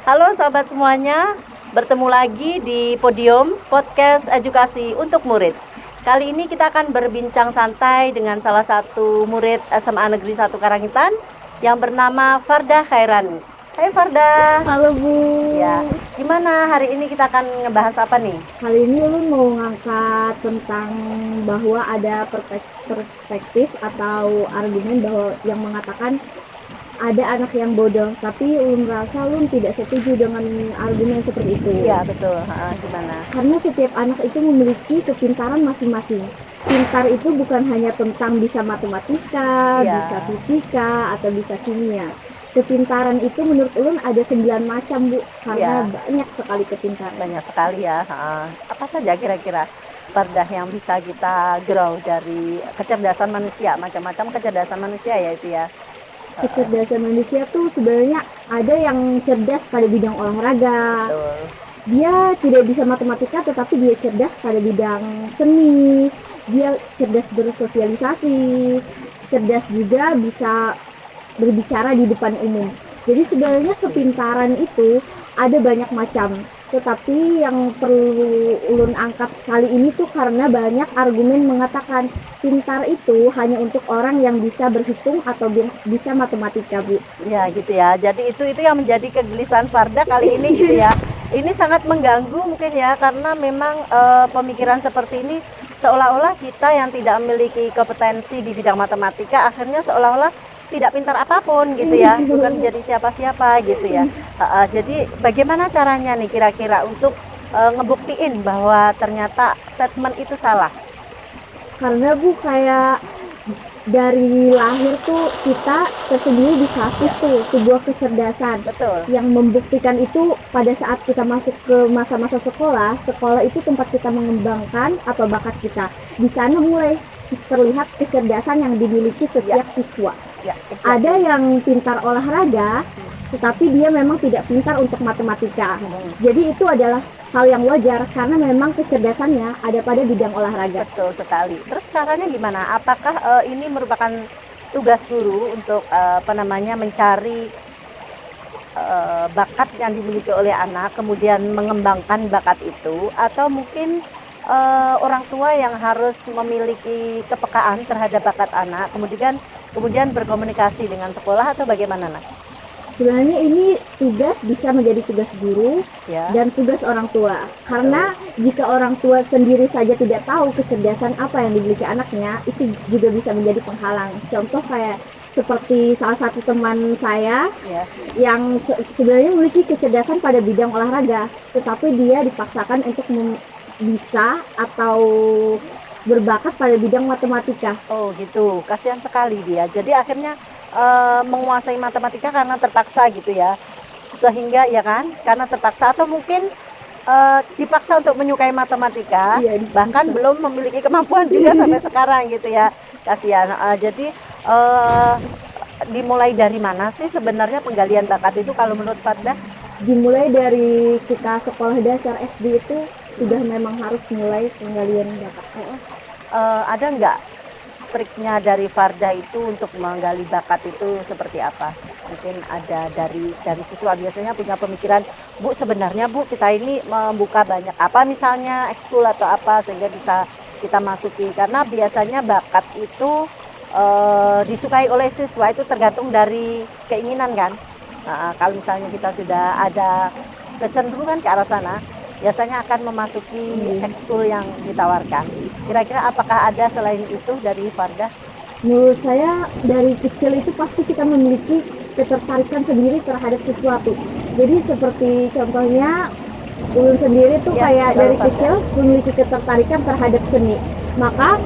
Halo sahabat semuanya, bertemu lagi di podium podcast edukasi untuk murid. Kali ini kita akan berbincang santai dengan salah satu murid SMA Negeri 1 Karangitan yang bernama Farda Khairani. Hai Farda. Halo Bu. Ya, gimana hari ini kita akan ngebahas apa nih? Kali ini Ulun mau ngangkat tentang bahwa ada perspektif atau argumen bahwa yang mengatakan ada anak yang bodoh, tapi Ulun rasa Ulun tidak setuju dengan argumen seperti itu. Ya betul, gimana? Karena setiap anak itu memiliki kepintaran masing-masing. Pintar itu bukan hanya tentang bisa matematika, bisa fisika, atau bisa kimia. Kepintaran itu menurut Ulun ada 9 macam Bu, karena banyak sekali kepintaran. Banyak sekali ya. Apa saja kira-kira Fardah yang bisa kita grow dari kecerdasan manusia, macam-macam kecerdasan manusia ya itu ya. Kecerdasan manusia tuh sebenarnya ada yang cerdas pada bidang olahraga. Betul. Dia tidak bisa matematika tetapi dia cerdas pada bidang seni. Dia cerdas bersosialisasi, cerdas juga bisa berbicara di depan umum. Jadi sebenarnya kepintaran itu ada banyak macam. Tetapi yang perlu Ulun angkat kali ini tuh karena banyak argumen mengatakan pintar itu hanya untuk orang yang bisa berhitung atau bisa matematika, Bu. Ya gitu ya. Jadi itu yang menjadi kegelisahan Farda kali ini gitu ya. Ini sangat mengganggu mungkin ya, karena memang pemikiran seperti ini seolah-olah kita yang tidak memiliki kompetensi di bidang matematika akhirnya seolah-olah tidak pintar apapun gitu ya, bukan menjadi siapa-siapa gitu ya. Jadi bagaimana caranya nih kira-kira untuk ngebuktiin bahwa ternyata statement itu salah? Karena Bu kayak dari lahir tuh kita tersendiri dikasih tuh sebuah kecerdasan. Betul. Yang membuktikan itu pada saat kita masuk ke masa-masa sekolah itu tempat kita mengembangkan atau bakat kita. Di sana mulai terlihat kecerdasan yang dimiliki setiap siswa. Ada yang pintar olahraga, tetapi dia memang tidak pintar untuk matematika. Jadi itu adalah hal yang wajar karena memang kecerdasannya ada pada bidang olahraga. Betul sekali. Terus caranya gimana? Apakah ini merupakan tugas guru untuk mencari bakat yang dimiliki oleh anak, kemudian mengembangkan bakat itu, atau mungkin orang tua yang harus memiliki kepekaan terhadap bakat anak, kemudian berkomunikasi dengan sekolah, atau bagaimana nak? Sebenarnya ini tugas bisa menjadi tugas guru dan tugas orang tua. Karena jika orang tua sendiri saja tidak tahu kecerdasan apa yang dimiliki anaknya, itu juga bisa menjadi penghalang. Contoh kayak seperti salah satu teman saya yang sebenarnya memiliki kecerdasan pada bidang olahraga, tetapi dia dipaksakan untuk bisa atau berbakat pada bidang matematika. Oh gitu, kasihan sekali dia. Jadi akhirnya menguasai matematika karena terpaksa gitu ya, sehingga ya kan, karena terpaksa atau mungkin dipaksa untuk menyukai matematika, bahkan belum memiliki kemampuan juga sampai sekarang gitu ya, kasihan. Jadi dimulai dari mana sih sebenarnya penggalian bakat itu kalau menurut Farda? Dimulai dari kita sekolah dasar SD itu sudah memang harus mulai penggalian bakat. Ada nggak triknya dari Farda itu untuk menggali bakat itu seperti apa? Mungkin ada dari siswa biasanya punya pemikiran, Bu sebenarnya Bu kita ini membuka banyak apa misalnya ekskul atau apa sehingga bisa kita masuki, karena biasanya bakat itu disukai oleh siswa itu tergantung dari keinginan kan. Kalau misalnya kita sudah ada kecenderungan ke arah sana, biasanya akan memasuki ekskul yang ditawarkan. Kira-kira apakah ada selain itu dari Farda? Menurut saya dari kecil itu pasti kita memiliki ketertarikan sendiri terhadap sesuatu. Jadi seperti contohnya Ulun sendiri tuh kayak dari kecil memiliki ketertarikan terhadap seni. Maka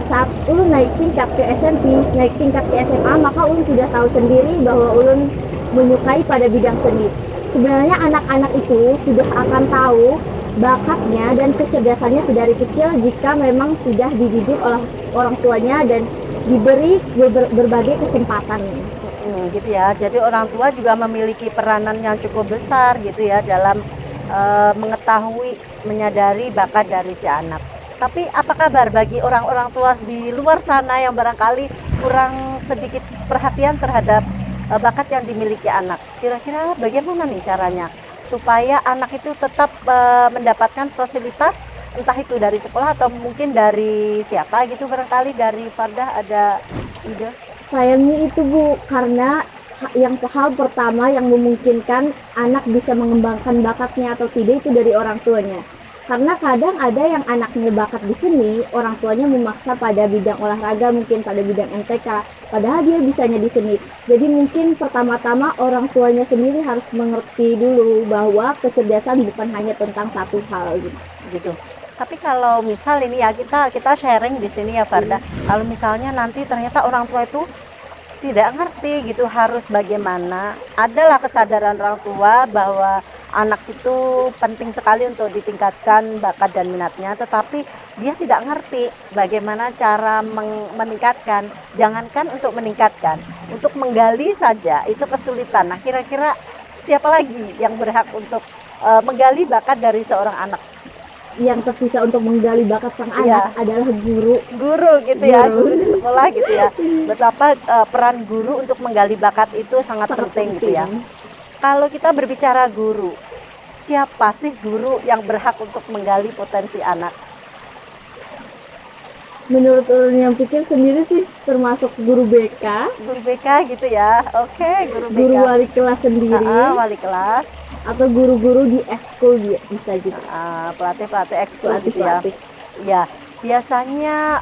saat Ulun naik tingkat ke SMP, naik tingkat ke SMA, maka Ulun sudah tahu sendiri bahwa Ulun menyukai pada bidang seni. Sebenarnya anak-anak itu sudah akan tahu bakatnya dan kecerdasannya sedari kecil jika memang sudah dididik oleh orang tuanya dan diberi berbagai kesempatan. Gitu ya. Jadi orang tua juga memiliki peranan yang cukup besar gitu ya dalam mengetahui, menyadari bakat dari si anak. Tapi apa kabar bagi orang-orang tua di luar sana yang barangkali kurang sedikit perhatian terhadap bakat yang dimiliki anak. Kira-kira bagaimana nih caranya supaya anak itu tetap mendapatkan fasilitas, entah itu dari sekolah atau mungkin dari siapa gitu, barangkali dari Fardah ada ide? Sayangnya itu Bu, karena hal pertama yang memungkinkan anak bisa mengembangkan bakatnya atau tidak itu dari orang tuanya. Karena kadang ada yang anaknya bakat di seni, orang tuanya memaksa pada bidang olahraga, mungkin pada bidang MTK, padahal dia bisanya di seni. Jadi mungkin pertama-tama orang tuanya sendiri harus mengerti dulu bahwa kecerdasan bukan hanya tentang satu hal Gitu. Tapi kalau misal ini ya kita sharing di sini ya Farda. Kalau misalnya nanti ternyata orang tua itu tidak ngerti gitu harus bagaimana, adalah kesadaran orang tua bahwa anak itu penting sekali untuk ditingkatkan bakat dan minatnya, tetapi dia tidak ngerti bagaimana cara meningkatkan. Jangankan untuk meningkatkan, untuk menggali saja itu kesulitan. Nah, kira-kira siapa lagi yang berhak untuk menggali bakat dari seorang anak? Yang tersisa untuk menggali bakat sang Iya. anak adalah guru. Guru gitu ya, Guru. guru di sekolah gitu ya. Betapa peran guru untuk menggali bakat itu sangat penting gitu ya. Kalau kita berbicara guru, siapa sih guru yang berhak untuk menggali potensi anak? Menurut Ulun yang pikir sendiri sih termasuk guru BK, Guru BK gitu ya. Oke, guru BK. guru wali kelas sendiri, Wali kelas, atau guru-guru di eskul bisa juga. pelatih-pelatih ekskul gitu ya. Pelatih-pelatih. Ya, biasanya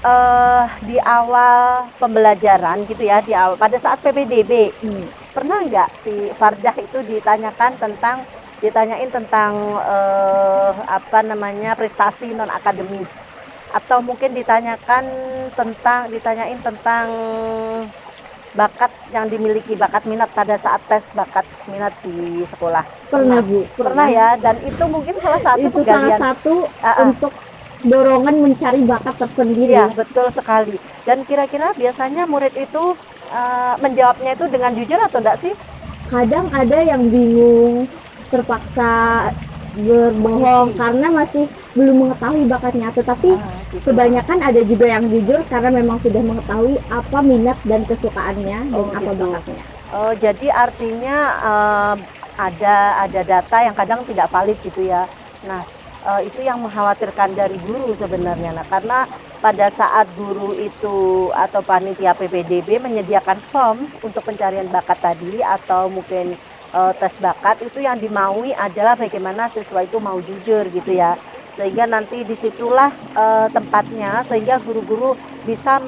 di awal pembelajaran gitu ya, di awal pada saat PPDB, pernah nggak si Fardah itu ditanyain tentang prestasi non akademis, atau mungkin ditanyain tentang bakat yang dimiliki, bakat minat pada saat tes bakat minat di sekolah? Pernah Bu, Pernah ya, dan itu mungkin salah satu Itu salah penggalian. satu untuk dorongan mencari bakat tersendiri. Iya, betul sekali. Dan kira-kira biasanya murid itu menjawabnya itu dengan jujur atau enggak sih? Kadang ada yang bingung, terpaksa berbohong karena masih belum mengetahui bakatnya, tetapi Gitu. kebanyakan ada juga yang jujur karena memang sudah mengetahui apa minat dan kesukaannya dan apa Gitu. bakatnya. Oh, jadi artinya ada data yang kadang tidak valid gitu ya. Nah, itu yang mengkhawatirkan dari guru sebenarnya. Nah, karena pada saat guru itu atau panitia PPDB menyediakan form untuk pencarian bakat tadi atau mungkin tes bakat, itu yang dimaui adalah bagaimana siswa itu mau jujur gitu ya, sehingga nanti disitulah tempatnya sehingga guru-guru bisa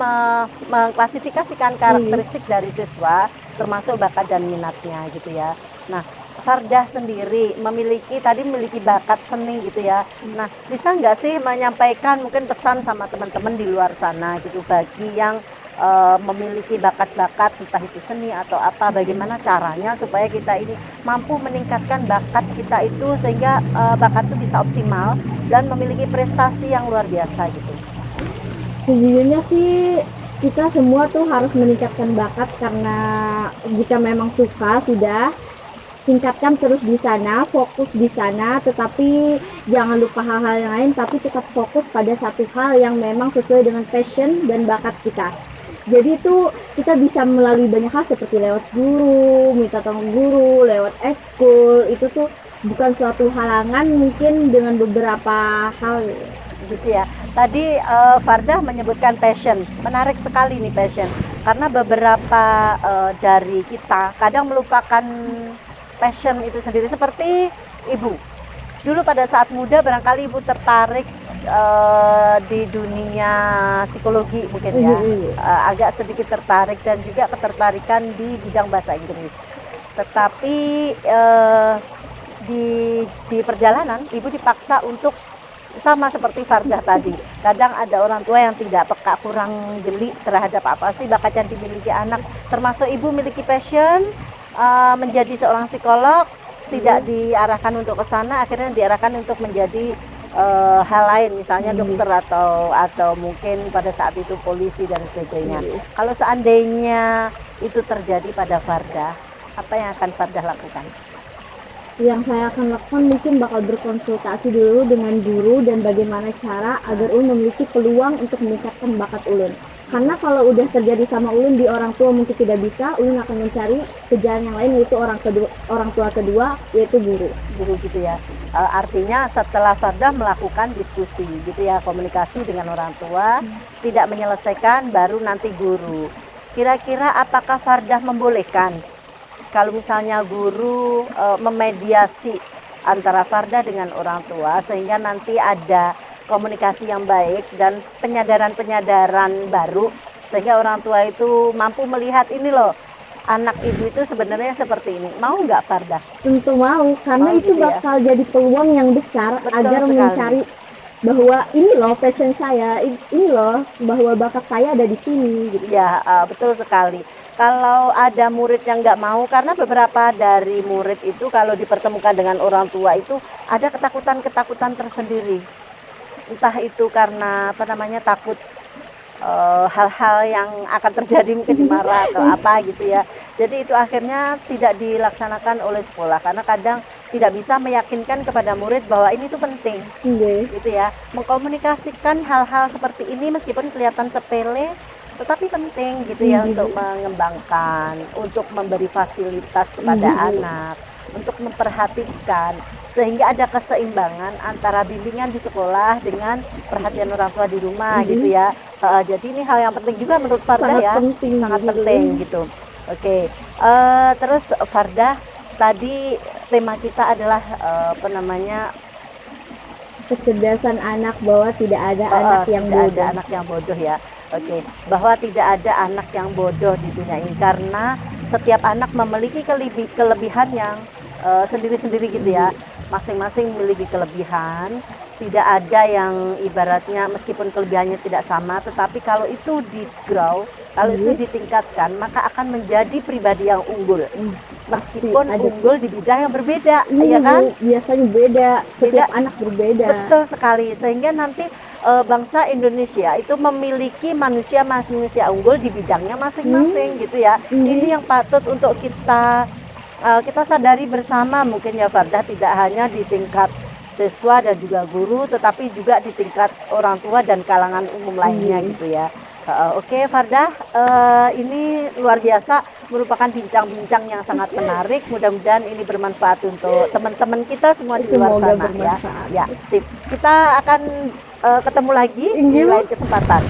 mengklasifikasikan karakteristik dari siswa termasuk bakat dan minatnya gitu ya. Nah, Fardah sendiri memiliki bakat seni gitu ya. Nah, bisa nggak sih menyampaikan mungkin pesan sama teman-teman di luar sana gitu bagi yang memiliki bakat-bakat entah itu seni atau apa, bagaimana caranya supaya kita ini mampu meningkatkan bakat kita itu sehingga bakat itu bisa optimal dan memiliki prestasi yang luar biasa gitu. Sejujurnya sih kita semua tuh harus meningkatkan bakat, karena jika memang suka sudah tingkatkan terus di sana, fokus di sana, tetapi jangan lupa hal-hal yang lain, tapi tetap fokus pada satu hal yang memang sesuai dengan passion dan bakat kita. Jadi itu kita bisa melalui banyak hal seperti lewat guru, minta tolong guru, lewat ekskul, itu tuh bukan suatu halangan, mungkin dengan beberapa hal Gitu ya. Tadi Fardah menyebutkan passion, menarik sekali nih passion, karena beberapa dari kita kadang melupakan passion itu sendiri. Seperti ibu, dulu pada saat muda barangkali ibu tertarik di dunia psikologi mungkin ya, agak sedikit tertarik dan juga ketertarikan di bidang bahasa Inggris. Tetapi di perjalanan ibu dipaksa untuk sama seperti Fardah tadi. Kadang ada orang tua yang tidak peka, kurang jeli terhadap apa sih bakat yang dimiliki anak. Termasuk ibu memiliki passion menjadi seorang psikolog, tidak diarahkan untuk ke sana, akhirnya diarahkan untuk menjadi hal lain, misalnya dokter atau mungkin pada saat itu polisi dan sebagainya. Kalau seandainya itu terjadi pada Fardah, apa yang akan Fardah lakukan? yang saya akan lakukan mungkin bakal berkonsultasi dulu dengan guru dan bagaimana cara agar ulun memiliki peluang untuk meningkatkan bakat ulun. Karena kalau udah terjadi sama ulun di orang tua mungkin tidak bisa, ulun akan mencari ke jalan yang lain, yaitu orang tua kedua, yaitu guru. Guru gitu ya. Artinya setelah Fardah melakukan diskusi gitu ya, komunikasi dengan orang tua, tidak menyelesaikan, baru nanti guru. Kira-kira apakah Fardah membolehkan kalau misalnya guru memediasi antara Fardah dengan orang tua sehingga nanti ada komunikasi yang baik dan penyadaran-penyadaran baru sehingga orang tua itu mampu melihat ini loh, anak ibu itu sebenarnya seperti ini. Mau nggak Fardah? Tentu mau, karena Oh, itu gitu ya. bakal jadi peluang yang besar Betul agar sekali. mencari bahwa ini loh passion saya, ini loh bahwa bakat saya ada di sini gitu. Ya, betul sekali. Kalau ada murid yang nggak mau, karena beberapa dari murid itu kalau dipertemukan dengan orang tua itu ada ketakutan-ketakutan tersendiri. Entah itu karena apa namanya takut hal-hal yang akan terjadi mungkin dimarah atau apa gitu ya. Jadi itu akhirnya tidak dilaksanakan oleh sekolah karena kadang tidak bisa meyakinkan kepada murid bahwa ini tuh penting Iya. gitu ya. Mengkomunikasikan hal-hal seperti ini meskipun kelihatan sepele tetapi penting gitu ya untuk mengembangkan, untuk memberi fasilitas kepada anak, untuk memperhatikan sehingga ada keseimbangan antara bimbingan di sekolah dengan perhatian orang tua di rumah gitu ya. Jadi ini hal yang penting juga menurut Fardah Sangat ya, penting sangat gitu. penting gitu. Oke, terus Fardah tadi tema kita adalah apa namanya Kecerdasan anak, bahwa tidak ada anak yang tidak ada bodoh. anak yang bodoh ya. Oke, bahwa tidak ada anak yang bodoh di dunia ini karena setiap anak memiliki kelebihan yang sendiri-sendiri gitu ya. Masing-masing memiliki kelebihan. Tidak ada yang ibaratnya meskipun kelebihannya tidak sama, tetapi kalau itu di-grow, kalau itu ditingkatkan, maka akan menjadi pribadi yang unggul. Meskipun ada. unggul di bidang yang berbeda, Ini ya kan? Bu, biasanya beda, setiap anak berbeda. Betul sekali, sehingga nanti bangsa Indonesia itu memiliki manusia-manusia unggul di bidangnya masing-masing gitu ya. Ini yang patut untuk kita sadari bersama mungkin ya Fardah, tidak hanya di tingkat siswa dan juga guru, tetapi juga di tingkat orang tua dan kalangan umum lainnya gitu ya. Oke Fardah, ini luar biasa, merupakan bincang-bincang yang sangat menarik. Mudah-mudahan ini bermanfaat untuk teman-teman kita semua di luar Semoga sana ya. bermanfaat. Ya, sip. Kita akan ketemu lagi di lain kesempatan.